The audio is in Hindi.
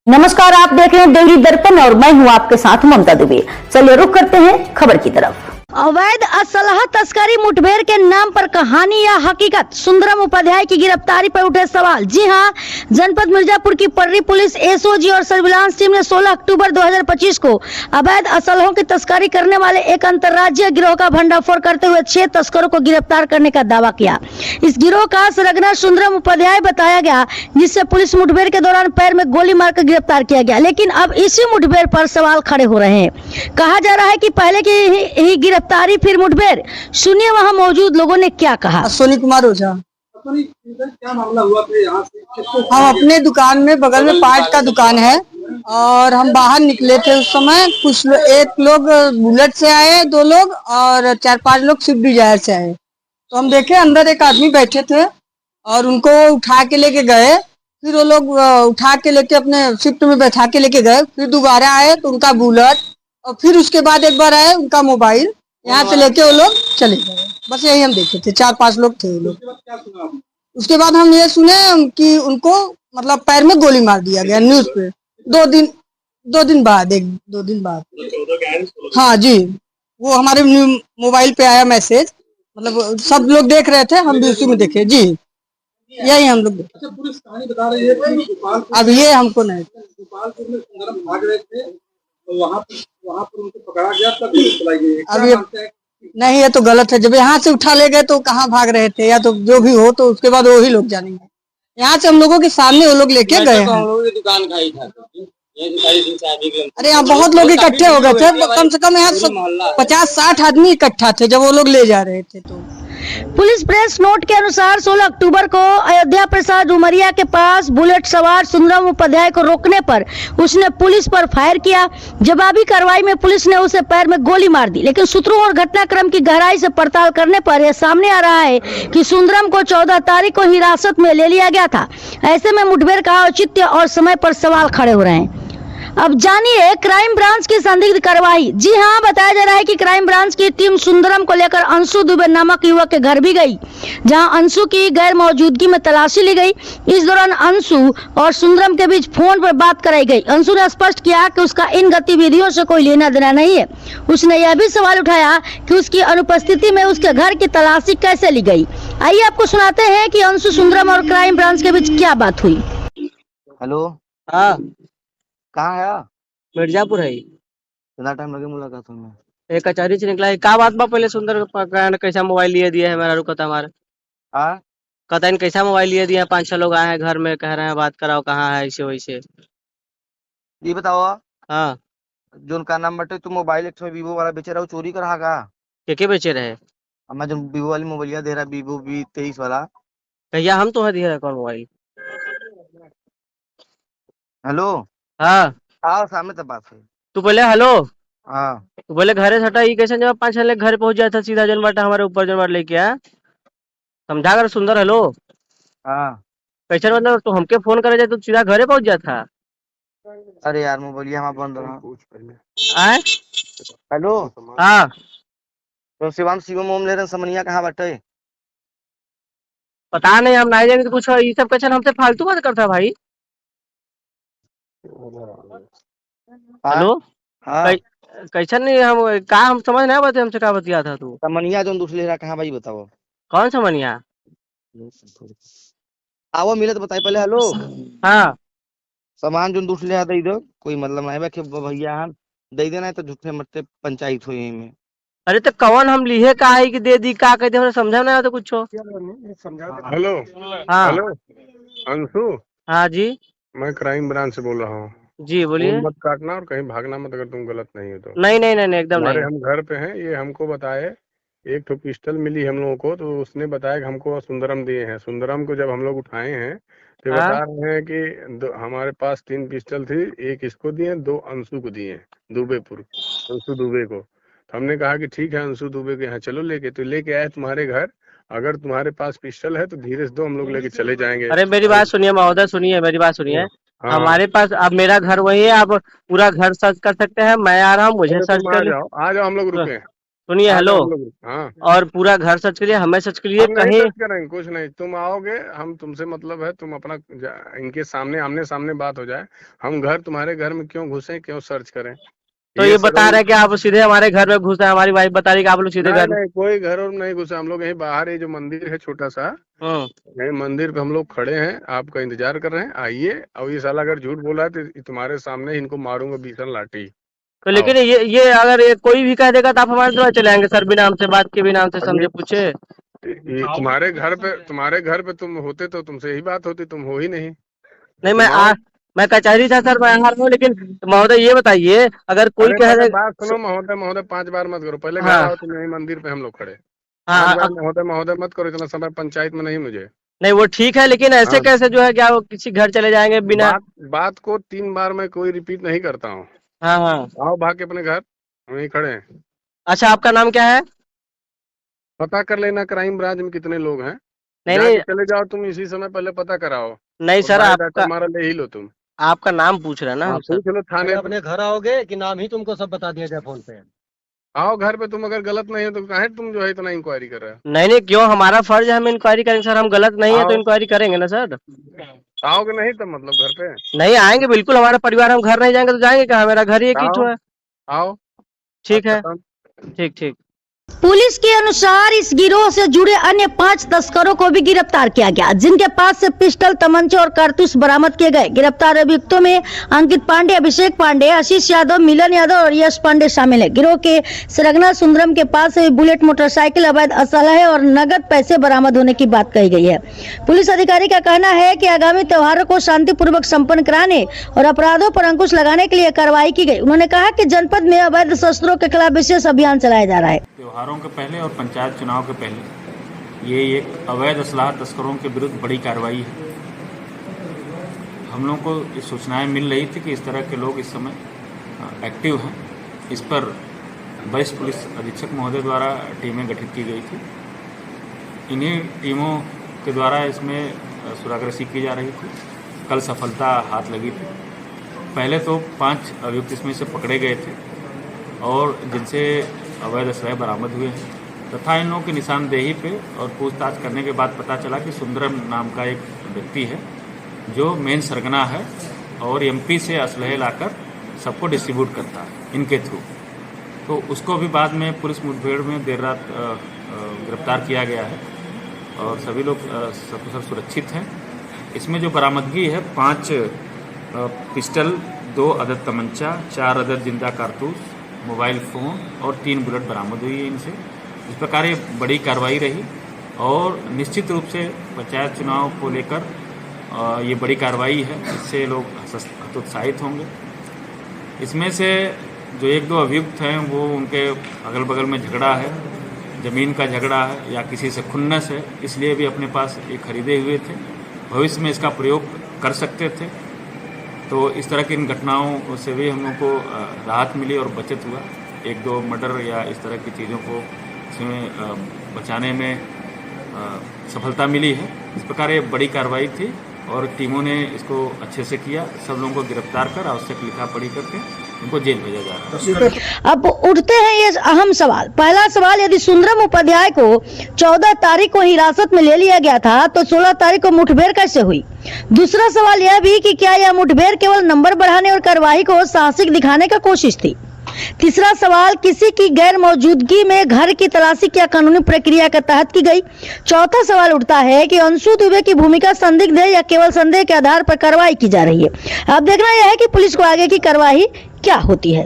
नमस्कार, आप देख रहे हैं डेली दर्पण और मैं हूं आपके साथ ममता दुबे। चलिए रुक करते हैं खबर की तरफ। अवैध असलहा तस्करी मुठभेड़ के नाम पर कहानी या हकीकत, सुंदरम उपाध्याय की गिरफ्तारी पर उठे सवाल। जी हां, जनपद मिर्जापुर की पर्री पुलिस एसओजी और सर्विलांस टीम ने 16 अक्टूबर 2025 को अवैध असलहों की तस्करी करने वाले एक अंतर्राज्यीय गिरोह का भंडाफोड़ करते हुए 6 तस्करों को गिरफ्तार करने का दावा किया। इस गिरोह का सरगना सुंदरम उपाध्याय बताया गया, जिससे पुलिस मुठभेड़ के दौरान पैर में गोली मारकर गिरफ्तार किया गया। लेकिन अब इसी मुठभेड़ पर सवाल खड़े हो रहे हैं। कहा जा रहा है कि पहले की ही गिरफ्तारी फिर मुठभेड़। सुनिए वहां मौजूद लोगों ने क्या कहा। सोनी कुमार ओझा। क्या मामला हुआ था यहाँ से? हम अपने दुकान में, बगल में पार्ट का दुकान है, और हम बाहर निकले थे उस समय। एक लोग बुलेट से आए, 2 लोग, और 4-5 लोग स्विफ्ट डिजायर से आए। तो हम देखे अंदर एक आदमी बैठे थे और उनको उठा के लेके गए। फिर वो लोग उठा के लेके अपने स्विफ्ट में बैठा के लेके गए। फिर दोबारा आए तो उनका बुलेट, और फिर उसके बाद एक बार आए उनका मोबाइल, यहाँ से लेके वो लोग चले गए। बस यही हम देखे थे, 4-5 लोग थे वो लोग। उसके बाद हम ये सुने कि उनको मतलब पैर में गोली मार दिया गया न्यूज पे। 2 दिन बाद, 1-2 दिन बाद। हाँ जी, वो हमारे मोबाइल पे आया मैसेज, मतलब सब लोग देख रहे थे, हम भी उसी में देखे जी। यही हम लोग। अच्छा, पुलिस कहानी बता रही है कि अब ये हमको नहीं। गोपालपुर में सुंदरम भाग रहे थे, तो वहाँ पर उनको पकड़ा गया, तब पुलिस चलाई गई। अब ये नहीं, ये तो गलत है। जब यहाँ से उठा ले गए तो कहाँ भाग रहे थे, या तो जो भी हो तो उसके बाद वही लोग जानेंगे। यहाँ से हम लोगों के सामने वो लोग लेके गए हैं। हम लोगों की दुकान खाई था। अरे यहाँ बहुत लोग इकट्ठे हो गए थे, कम से कम यहाँ 50-60 आदमी इकट्ठा थे जब वो लोग ले जा रहे थे। तो पुलिस प्रेस नोट के अनुसार 16 अक्टूबर को अयोध्या प्रसाद उमरिया के पास बुलेट सवार सुंदरम उपाध्याय को रोकने पर उसने पुलिस पर फायर किया। जवाबी कार्रवाई में पुलिस ने उसे पैर में गोली मार दी। लेकिन सूत्रों और घटनाक्रम की गहराई से पड़ताल करने पर यह सामने आ रहा है कि सुंदरम को 14 तारीख को हिरासत में ले लिया गया था। ऐसे में मुठभेड़ का औचित्य और समय पर सवाल खड़े हो रहे हैं। अब जानिए क्राइम ब्रांच की संदिग्ध कार्रवाई। जी हां, बताया जा रहा है कि क्राइम ब्रांच की टीम सुंदरम को लेकर अंशु दुबे नामक युवक के घर भी गई, जहां अंशु की गैर मौजूदगी में तलाशी ली गई। इस दौरान अंशु और सुंदरम के बीच फोन पर बात कराई गई। अंशु ने स्पष्ट किया कि उसका इन गतिविधियों से कोई लेना देना नहीं है। उसने यह भी सवाल उठाया कि उसकी अनुपस्थिति में उसके घर की तलाशी कैसे ली गई। आइए आपको सुनाते हैं कि अंशु, सुंदरम और क्राइम ब्रांच के बीच क्या बात हुई। हेलो, हाँ, कहाँ है? मिर्जापुर है। कितना टाइम लगे मुलाकात में? एक कचहरी से निकला है। का बात बा? पहले सुंदर कैसा मोबाइल लिए दिया है मेरा? रुकता हमारे हाँ, कहता है कैसा मोबाइल लिए दिया है। 5-6 लोग आए हैं घर में, कह रहे हैं बात कराओ, कहाँ है ऐसे वैसे। ये बताओ, हाँ, जो उनका नाम बटे तू मोबाइल एक वीवो वाला बेचे रहा, चोरी कर रहा का? के बेचे रहे? मैं जो वीवो वाली मोबाइल दे रहा, वीवो V23 वाला। कहिया हम तो है दिया कौन मोबाइल। हेलो, हाँ, आओ सामने तब बात है। तू पहले हेलो, हाँ, तू पहले घरे से हटा। ये कैसे जब 5-6 लोग घर पहुंच जाता सीधा जनबाटा हमारे ऊपर जनबाट लेके आया। समझा कर सुंदर। हेलो, हाँ। कैसे मतलब तू हमके फोन करे जाए तो सीधा घरे पहुंच जाता। अरे यार मोबाइल हमारा बंद रहा। आए? हेलो, हाँ, तो शिवम मोम ले रहे, समनिया कहाँ बटे? पता नहीं, हम नहीं जाएंगे तो कुछ ये सब कैसे हमसे फालतू बात करता है भाई। हेलो, हाँ, कैसा नहीं हम का हम समझ नहीं बते हमसे का बतिया था तू। समनिया जो दूसरे ले रहा कहाँ भाई बताओ? कौन सा मनिया? आओ मिले तो बताइए पहले। हेलो, हाँ, सामान जो दूसरे ले दे दो, कोई मतलब नहीं कि भैया हम दे देना है तो झूठे मरते पंचायत हुई में। अरे तो कौन हम लिए का है कि दे दी का कहते हमने समझा नहीं तो कुछ। हेलो। हाँ, हेलो अंशु, हाँ जी, मैं क्राइम ब्रांच से बोल रहा हूँ। जी बोलिए। फोन मत काटना और कहीं भागना मत अगर तुम गलत नहीं हो तो। नहीं नहीं नहीं, नहीं एकदम हमारे नहीं। हम घर पे हैं। ये हमको बताए एक तो पिस्टल मिली हम लोगों को, तो उसने बताया कि हमको सुंदरम दिए हैं। सुंदरम को जब हम लोग उठाए हैं तो हाँ, बता रहे हैं कि हमारे पास 3 पिस्टल थी, एक इसको दिए, 2 अंशु को दिए, दुबेपुर अंशु दुबे को। तो हमने कहा कि ठीक है अंशु दुबे के यहाँ चलो लेके, तो लेके आए तुम्हारे घर। अगर तुम्हारे पास पिस्टल है तो धीरे से दो, हम लोग लेके चले जाएंगे। अरे मेरी बात सुनिए महोदय, सुनिए मेरी बात सुनिए। हाँ, हमारे पास अब मेरा घर वही है, आप पूरा घर सर्च कर सकते हैं। मैं आ रहा हूँ, मुझे अरे सर्च तुम कर आ जाओ, हम लोग रुके हैं। सुनिए, आ हेलो, जाओ हम लोग। हाँ, और पूरा घर सर्च करिए, हमें सर्च करिए हम नहीं कहीं। सर्च करेंगे, कुछ नहीं, तुम आओगे, हम तुमसे मतलब है, तुम अपना इनके सामने आमने सामने बात हो जाए। हम घर तुम्हारे घर में क्यों घुसे, क्यों सर्च करें? तो ये ये बता सरल रहे हैं कि आप सीधे हमारे घर में घुस रहे हैं, हमारी वाइफ बता रही है कि आप लोग सीधे नहीं घर में। नहीं, कोई घर और नहीं घुसा, हम लोग यहीं बाहर, ये जो मंदिर है छोटा सा, यही मंदिर पे हम लोग खड़े हैं, आपका इंतजार कर रहे हैं, आइए। और ये साला अगर झूठ बोला है तो तुम्हारे सामने इनको मारूंगा बीसन लाठी। तो आओ। लेकिन ये अगर ये कोई भी कह देगा तो आप हमारे द्वारा चले आएंगे सर, बिना हमसे बात के, बिना हमसे अब समझे पूछे। ये तुम्हारे घर पे तुम होते तो तुमसे यही बात होती, तुम हो ही नहीं। नहीं, तुम आओ। मैं कचहरी था सर, मैं आ रहा हूँ, लेकिन महोदय ये बताइए, अगर कोई अरे कह पहले दे। बात सुनो, महोदय महोदय 5 बार मत करो, पहले घर हाँ आओ, तुम यही मंदिर पे हम लोग खड़े। 5 हाँ, बार महोदय महोदय मत करो, इतना समय पंचायत में नहीं मुझे। नहीं वो ठीक है, लेकिन ऐसे हाँ, कैसे जो है क्या वो किसी घर चले जाएंगे बिना। बात को 3 बार मैं कोई रिपीट नहीं करता हूँ। हाँ हाँ, आओ भाग के अपने घर, हम यहीं खड़े हैं। अच्छा, आपका नाम क्या है? पता कर लेना क्राइम ब्रांच में कितने लोग हैं। नहीं जाके नहीं चले जाओ तुम, इसी समय पहले पता कराओ, नहीं और सर, बायोडाटा आपका हमारा ले ही लो तुम। आपका नाम पूछ रहे हैं ना हाँ, हम सर। पूछ लो थाने पे। अपने घर आओगे कि नाम ही तुमको सब बता दिया जाए फोन पे? आओ घर पे, तुम अगर गलत नहीं हो तो काहे तुम जो है इतना इंक्वायरी कर रहे हो? नहीं नहीं, क्यों, हमारा फर्ज है, हम इंक्वायरी करेंगे सर, हम गलत नहीं है तो आओ। इंक्वायरी करेंगे ना सर। आओगे नहीं तब मतलब घर पे? नहीं आएंगे बिल्कुल, हमारा परिवार, हम घर नहीं जाएंगे तो जाएंगे कहाँ, मेरा घर ही एक ही आओ। तो है। आओ। ठीक बात है, खत्म। ठीक ठीक। पुलिस के अनुसार इस गिरोह से जुड़े अन्य 5 तस्करों को भी गिरफ्तार किया गया, जिनके पास से पिस्टल, तमंचे और कारतूस बरामद किए गए। गिरफ्तार अभियुक्तों में अंकित पांडे, अभिषेक पांडे, आशीष यादव, मिलन यादव और यश पांडे शामिल है। गिरोह के सरगना सुंदरम के पास से बुलेट मोटरसाइकिल, अवैध असलहे और नगद पैसे बरामद होने की बात कही गई है। पुलिस अधिकारी का कहना है कि आगामी त्योहारों को शांतिपूर्वक संपन्न कराने और अपराधों पर अंकुश लगाने के लिए कार्रवाई की गई। उन्होंने कहा कि जनपद में अवैध शस्त्रों के खिलाफ विशेष अभियान चलाया जा रहा है। त्योहारों के पहले और पंचायत चुनाव के पहले ये एक अवैध असलाह तस्करों के विरुद्ध बड़ी कार्रवाई है। हम लोगों को ये सूचनाएं मिल रही थी कि इस तरह के लोग इस समय एक्टिव हैं। इस पर वरिष्ठ पुलिस अधीक्षक महोदय द्वारा टीमें गठित की गई थी। इन्हीं टीमों के द्वारा इसमें सुरागरसी की जा रही थी। कल सफलता हाथ लगी थी। पहले तो 5 अभियुक्त इसमें से पकड़े गए थे और जिनसे अवैध असलहे बरामद हुए हैं, तथा इन लोगों की निशानदेही पे और पूछताछ करने के बाद पता चला कि सुंदरम नाम का एक व्यक्ति है जो मेन सरगना है और एमपी से असलहे लाकर सबको डिस्ट्रीब्यूट करता है इनके थ्रू। तो उसको भी बाद में पुलिस मुठभेड़ में देर रात गिरफ्तार किया गया है और सभी लोग सब सुरक्षित हैं। इसमें जो बरामदगी है 5 पिस्टल, 2 अदद तमंचा, 4 अदद जिंदा कारतूस, मोबाइल फ़ोन और 3 बुलेट बरामद हुई है इनसे। इस प्रकार ये बड़ी कार्रवाई रही और निश्चित रूप से पंचायत चुनाव को लेकर ये बड़ी कार्रवाई है, इससे लोग हतोत्साहित होंगे। इसमें से जो 1-2 अभियुक्त हैं वो उनके अगल बगल में झगड़ा है, ज़मीन का झगड़ा है या किसी से खुन्नस है, इसलिए भी अपने पास ये खरीदे हुए थे, भविष्य में इसका प्रयोग कर सकते थे। तो इस तरह की इन घटनाओं से भी हम लोग को राहत मिली और बचत हुआ। 1-2 मर्डर या इस तरह की चीज़ों को इसमें बचाने में सफलता मिली है। इस प्रकार ये बड़ी कार्रवाई थी और टीमों ने इसको अच्छे से किया। सब लोगों को गिरफ्तार कर आवश्यक लिखा पढ़ी करके उनको जेल भेजा जा रहा है। अब उठते हैं ये अहम सवाल। पहला सवाल, यदि सुंदरम उपाध्याय को 14 तारीख को हिरासत में ले लिया गया था तो 16 तारीख को मुठभेड़ कैसे हुई? दूसरा सवाल यह भी कि क्या यह मुठभेड़ केवल नंबर बढ़ाने और कार्रवाई को साहसिक दिखाने का कोशिश थी? तीसरा सवाल, किसी की गैर मौजूदगी में घर की तलाशी क्या कानूनी प्रक्रिया के तहत की गई? चौथा सवाल उठता है कि अंशु दुबे की भूमिका संदिग्ध है या केवल संदेह के आधार पर कार्रवाई की जा रही है? अब देखना यह है कि पुलिस को आगे की कार्रवाई क्या होती है।